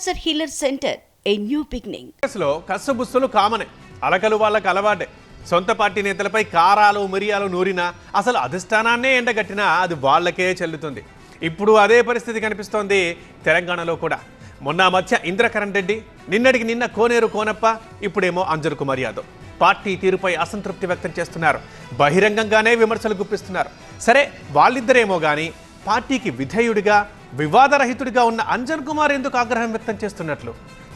Cancer healer centre a new beginning. కస్సుబుస్సులు కామనే, అలకలు వాళ్ళకి అలవాటే. సొంత పార్టీ నేతలపై కారాలు మిరియాలు నూరినా, అసలు అధిష్టానాన్నే ఎండగట్టినా అది వాళ్లకే చెల్లుతుంది. ఇప్పుడు అదే పరిస్థితి కనిపిస్తోంది తెలంగాణలో కూడా. మొన్న మధ్య ఇంద్రకరణ్ రెడ్డి, నిన్నటికి నిన్న కోనేరు కోనప్ప, ఇప్పుడేమో అంజన్ కుమార్ యాదవ్ పార్టీ తీరుపై అసంతృప్తి వ్యక్తం చేస్తున్నారు. బహిరంగంగానే విమర్శలు గుప్పిస్తున్నారు. సరే, వాళ్ళిద్దరేమో కానీ పార్టీకి విధేయుడిగా వివాదరహితుడిగా ఉన్న అంజన్ కుమార్ ఎందుకు ఆగ్రహం వ్యక్తం చేస్తున్నట్లు?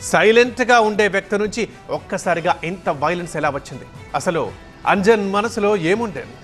సైలెంట్గా ఉండే వ్యక్తి నుంచి ఒక్కసారిగా ఇంత వైలెన్స్ ఎలా వచ్చింది? అసలు అంజన్ మనసులో ఏముండేది?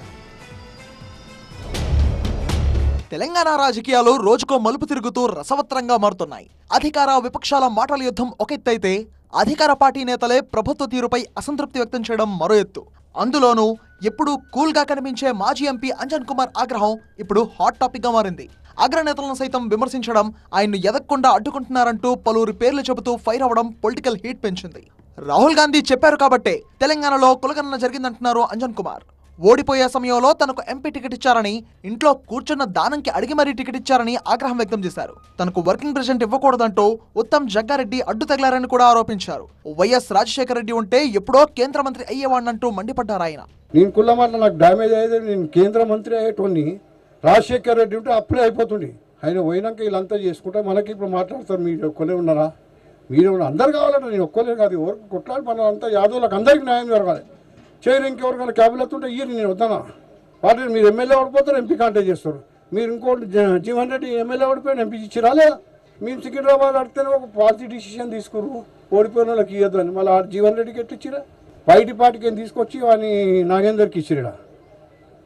తెలంగాణ రాజకీయాలు రోజుకో మలుపు తిరుగుతూ రసవత్రంగా మారుతున్నాయి. అధికార విపక్షాల మాటల యుద్ధం ఒక ఎత్తైతే, అధికార పార్టీ నేతలే ప్రభుత్వ తీరుపై అసంతృప్తి వ్యక్తం చేయడం మరో ఎత్తు. అందులోనూ ఎప్పుడు కూల్గా కనిపించే మాజీ ఎంపీ అంజన్ కుమార్ ఆగ్రహం ఇప్పుడు హాట్ టాపిక్ గా మారింది. అగ్రనేతలను సైతం విమర్శించడం, ఆయన్ను ఎదగకుండా అడ్డుకుంటున్నారంటూ పలువురి పేర్లు చెబుతూ ఫైర్ అవ్వడం పొలిటికల్ హీట్ పెంచింది. రాహుల్ గాంధీ చెప్పారు కాబట్టే తెలంగాణలో కులగణన జరిగిందంటున్నారు అంజన్ కుమార్. ఓడిపోయే సమయంలో తనకు ఎంపీ టికెట్ ఇచ్చారని, ఇంట్లో కూర్చున్న దానంకి అడిగి మరీ టికెట్ ఇచ్చారని ఆగ్రహం వ్యక్తం చేశారు. తనకు వర్కింగ్ ప్రెసిడెంట్ ఇవ్వకూడదంటూ ఉత్తమ్ జగ్గారెడ్డి అడ్డు తగిలారని కూడా ఆరోపించారు. వైఎస్ రాజశేఖర రెడ్డి ఉంటే ఎప్పుడో కేంద్ర మంత్రి అయ్యేవాడినంటూ మండిపడ్డారు ఆయన. నేను కుల్లమాట నాకు డ్యామేజ్ అయ్యేది, నేను కేంద్ర మంత్రి అయ్యేటోని. రాజశేఖర్ రెడ్డి ఉంటే అప్పుడే అయిపోతుంది. ఆయన పోయినాక వీళ్ళంతా చేసుకుంటే మనకి ఇప్పుడు మాట్లాడతారు. మీరు ఒక్కలే ఉన్నారా, మీరే ఉన్నారు, అందరు కావాలంటే నేను ఒక్కలే కాదు, ఎవరికి కొట్లాడి పనులు అంతా యాదవులకు అందరికీ న్యాయం జరగాలి. చేయరు ఇంకెవరికైనా క్యాబినెట్ ఉంటే ఇయ్యరు, నేను వద్దానా. పార్టీ మీరు ఎమ్మెల్యే ఓడిపోతారు, ఎంపీ కాంటాక్ట్ చేస్తారు. మీరు ఇంకోటి జీవన్ రెడ్డి ఎమ్మెల్యే ఓడిపోయిన ఎంపీ ఇచ్చిరా లేదా? మేము సికింద్రాబాద్ అడితేనే ఒక పార్టీ డిసిషన్ తీసుకురు, ఓడిపోయిన వాళ్ళకి ఇవ్వద్దు అని. మళ్ళీ జీవన్ రెడ్డికి ఎట్టిచ్చిరా? బయటి పార్టీకి ఏం తీసుకొచ్చి అని నాగేందర్కి ఇచ్చిరా,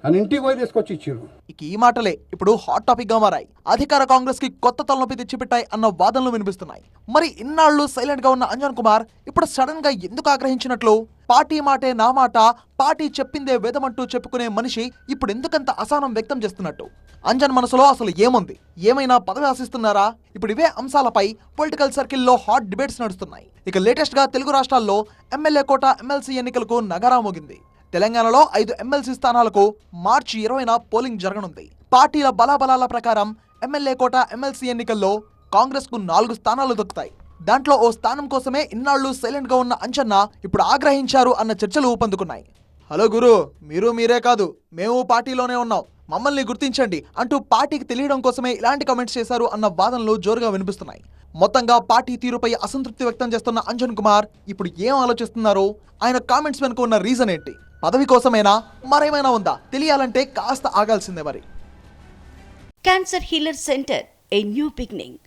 అని ఇంటికి పోయి తీసుకొచ్చి ఇచ్చారు. ఇక ఈ మాటలే ఇప్పుడు హాట్ టాపిక్ గా మారాయి. అధికార కాంగ్రెస్ కి కొత్త తలనొప్పి తెచ్చిపెట్టాయి అన్న వాదనలు వినిపిస్తున్నాయి. మరి ఇన్నాళ్లు సైలెంట్ గా ఉన్న అంజన్ కుమార్ ఇప్పుడు సడన్ గా ఎందుకు ఆగ్రహించినట్లు? పార్టీ మాటే నా మాట, పార్టీ చెప్పిందే వేదమంటూ చెప్పుకునే మనిషి ఇప్పుడు ఎందుకంత అసహనం వ్యక్తం చేస్తున్నట్టు? అంజన్ మనసులో అసలు ఏముంది? ఏమైనా పదవి ఆశిస్తున్నారా? ఇప్పుడు ఇవే అంశాలపై పొలిటికల్ సర్కిల్లో హాట్ డిబేట్స్ నడుస్తున్నాయి. ఇక లేటెస్ట్ గా తెలుగు రాష్ట్రాల్లో ఎమ్మెల్యే కోట, ఎమ్మెల్సీ ఎన్నికలకు నగారా మోగింది. తెలంగాణలో 5 ఎమ్మెల్సీ స్థానాలకు మార్చి 20న పోలింగ్ జరగనుంది. పార్టీల బలాబలాల ప్రకారం ఎమ్మెల్యే కోట, ఎమ్మెల్సీ ఎన్నికల్లో కాంగ్రెస్ కు 4 స్థానాలు దక్కుతాయి. దాంట్లో ఓ స్థానం కోసమే ఇన్నాళ్లు సైలెంట్ గా ఉన్న అంజన్న ఇప్పుడు ఆగ్రహించారు అన్న చర్చలు ఊపందుకున్నాయి. హలో గురు, మీరే కాదు, మేము పార్టీలోనే ఉన్నాం, మమ్మల్ని గుర్తించండి అంటూ పార్టీకి తెలియడం కోసమే ఇలాంటి కామెంట్స్ చేశారు అన్న వాదనలు జోరుగా వినిపిస్తున్నాయి. మొత్తంగా పార్టీ తీరుపై అసంతృప్తి వ్యక్తం చేస్తున్న అంజన్ కుమార్ ఇప్పుడు ఏం ఆలోచిస్తున్నారు? ఆయన కామెంట్స్ వెనుక ఉన్న రీజన్ ఏంటి? పదవి కోసమేనా, మరేమైనా ఉందా? తెలియాలంటే కాస్త ఆగాల్సిందే మరి. Cancer healer centre a new beginning.